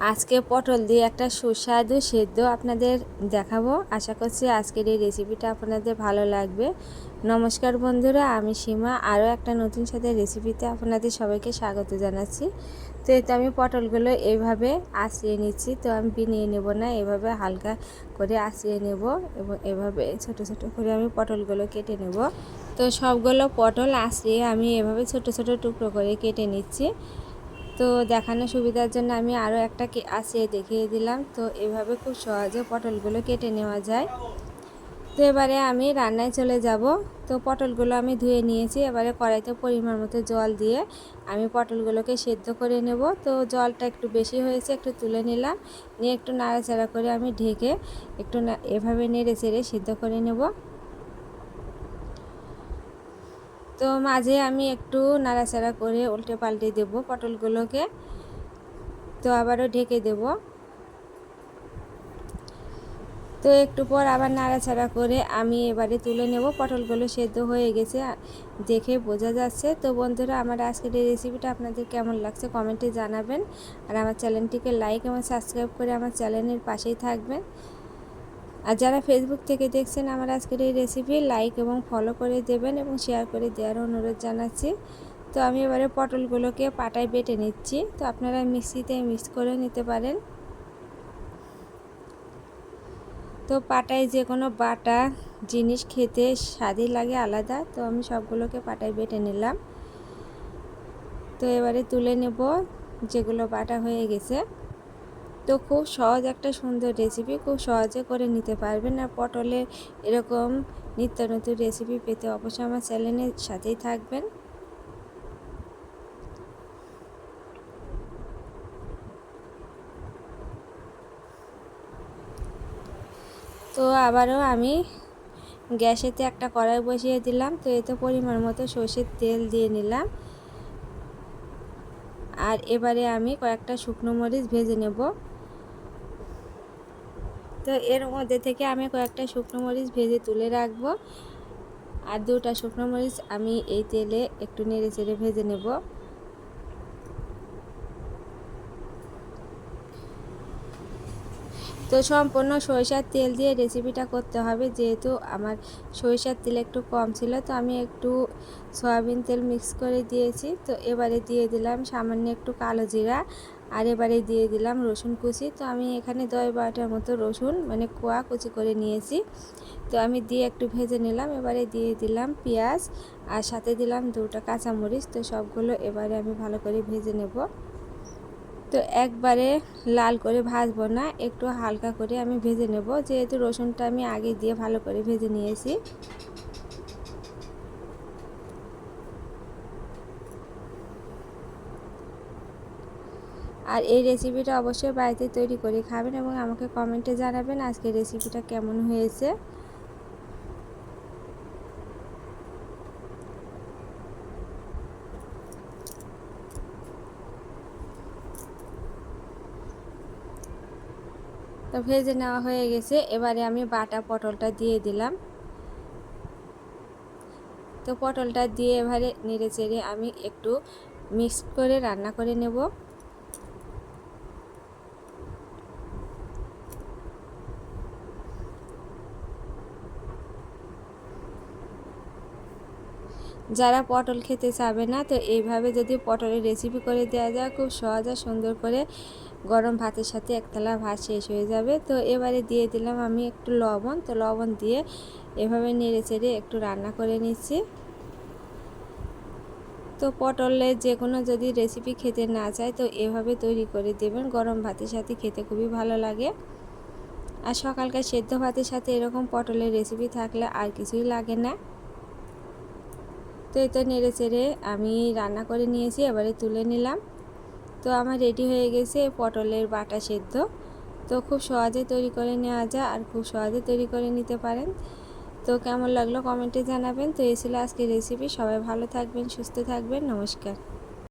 আজকে পটল দিয়ে একটা সুস্বাদু সেদ্ধ আপনাদের দেখাবো। আশা করছি আজকের এই রেসিপিটা আপনাদের ভালো লাগবে। নমস্কার বন্ধুরা, আমি সীমা আরও একটা নতুন সাথে রেসিপিতে আপনাদের সবাইকে স্বাগত জানাচ্ছি। তো এতে আমি পটলগুলো এইভাবে আঁচড়িয়ে নিচ্ছি। তো আমি বিনিয়ে নেব না, এভাবে হালকা করে আঁচড়িয়ে নেব এবং এভাবে ছোট ছোট করে আমি পটলগুলো কেটে নেব। তো সবগুলো পটল আঁচড়িয়ে আমি এভাবে ছোট ছোট টুকরো করে কেটে নিচ্ছি। তো দেখানোর সুবিধার জন্য আমি আরও একটা আঁচড়িয়ে দেখিয়ে দিলাম। তো এভাবে খুব সহজে পটলগুলো কেটে নেওয়া যায়। তো এবারে আমি রান্নায় চলে যাব। তো পটলগুলো আমি ধুয়ে নিয়েছি। এবারে কড়াইতে পরিমাণ মতো জল দিয়ে আমি পটলগুলোকে সেদ্ধ করে নেব। তো জলটা একটু বেশি হয়েছে, একটু তুলে নিলাম, নিয়ে একটু নাড়াচাড়া করে আমি ঢেকে একটু এভাবে নেড়ে চেড়ে সেদ্ধ করে নেব। তো মাঝে আমি একটু নাড়াচাড়া করে উল্টে পাল্টে দেব পটলগুলোকে। তো আবারও ঢেকে দেব। তো একটু পর আবার নাড়াচাড়া করে আমি এবারে তুলে নেব। পটলগুলো সেদ্ধ হয়ে গেছে, দেখে বোঝা যাচ্ছে। তো বন্ধুরা, আমার আজকের এই রেসিপিটা আপনাদের কেমন লাগছে কমেন্টে জানাবেন। আর আমার চ্যানেলটিকে লাইক এবং সাবস্ক্রাইব করে আমার চ্যানেলের পাশেই থাকবেন। আর যারা ফেসবুক থেকে দেখছেন আমার আজকের এই রেসিপি, লাইক এবং ফলো করে দেবেন এবং শেয়ার করে দেওয়ার অনুরোধ জানাচ্ছি। তো আমি এবারে পটলগুলোকে পাটায় বেটে নিচ্ছি। তো আপনারা মিক্সিতে মিক্স করে নিতে পারেন। তো পাটায় যে কোনো বাটা জিনিস খেতে স্বাদই লাগে আলাদা। তো আমি সবগুলোকে পাটায় বেটে নিলাম। তো এবারে তুলে নেব যেগুলো বাটা হয়ে গেছে। তো খুব সহজ একটা সুন্দর রেসিপি, খুব সহজে করে নিতে পারবেন। আর পটলের এরকম নিত্য নতুন রেসিপি পেতে অবশ্যই আমার চ্যানেলের সাথেই থাকবেন। তো আবারও আমি গ্যাসেতে একটা কড়াই বসিয়ে দিলাম। তো এতে পরিমাণ মতো সর্ষের তেল দিয়ে নিলাম। আর এবারে আমি কয়েকটা শুকনো মরিচ ভেজে নেব। তো এর মধ্যে থেকে আমি কয়েকটা শুকনো মরিচ ভেজে তুলে রাখবো। আর দুটা শুকনো মরিচ আমি এই তেলে একটু নেড়ে চেড়ে ভেজে নেব। তো সম্পূর্ণ সরিষার তেল দিয়ে রেসিপিটা করতে হবে, যেহেতু আমার সরিষার তেল একটু কম ছিল। তো আমি একটু সয়াবিন তেল মিক্স করে দিয়েছি। তো এবারে দিয়ে দিলাম সামান্য একটু কালো জিরা, আর এবারে দিয়ে দিলাম রসুন কুচি। তো আমি এখানে 10-12টার মতো রসুন মানে কোয়া কুচি করে নিয়েছি। তো আমি দিয়ে একটু ভেজে নিলাম। এবারে দিয়ে দিলাম পেঁয়াজ, আর সাথে দিলাম দুটো কাঁচামরিচ। তো সবগুলো এবারে আমি ভালো করে ভেজে নেব। তো একবারে লাল করে ভাজবো না, একটু হালকা করে আমি ভেজে নেব, যেহেতু রসুনটা আমি আগে দিয়ে ভালো করে ভেজে নিয়েছি। আর এই রেসিপিটা অবশ্যই বাড়িতে তৈরি করে খাবেন এবং আমাকে কমেন্টে জানাবেন আজকের রেসিপিটা কেমন হয়েছে। তো ভেজে নেওয়া হয়ে গেছে। এবারে আমি বাটা পটলটা দিয়ে দিলাম। তো পটলটা দিয়ে এবারে নেড়ে চেড়ে আমি একটু মিক্স করে রান্না করে নেব। যারা পটল খেতে চাবে না, তো এইভাবে যদি পটলের রেসিপি করে দেওয়া যায়, খুব সহজ আর সুন্দর করে গরম ভাতের সাথে একতলা ভাত শেষ হয়ে যাবে। তো এবারে দিয়ে দিলাম আমি একটু লবণ। তো লবণ দিয়ে এভাবে নেড়ে চেড়ে একটু রান্না করে নিচ্ছি। তো পটলের যে কোনো যদি রেসিপি খেতে না চায়, তো এভাবে তৈরি করে দেবেন, গরম ভাতের সাথে খেতে খুবই ভালো লাগে। আর সকালকার সেদ্ধ ভাতের সাথে এরকম পটলের রেসিপি থাকলে আর কিছুই লাগে না। তো এই তো নেড়ে চেড়ে আমি রান্না করে নিয়েছি, এবারে তুলে নিলাম। তো আমার রেডি হয়ে গেছে পটলের বাটা সেদ্ধ। তো খুব সহজে তৈরি করে নেওয়া যায় আর খুব সহজে তৈরি করে নিতে পারেন। তো কেমন লাগলো কমেন্টে জানাবেন। তো এই ছিল আজকের রেসিপি। সবাই ভালো থাকবেন, সুস্থ থাকবেন। নমস্কার।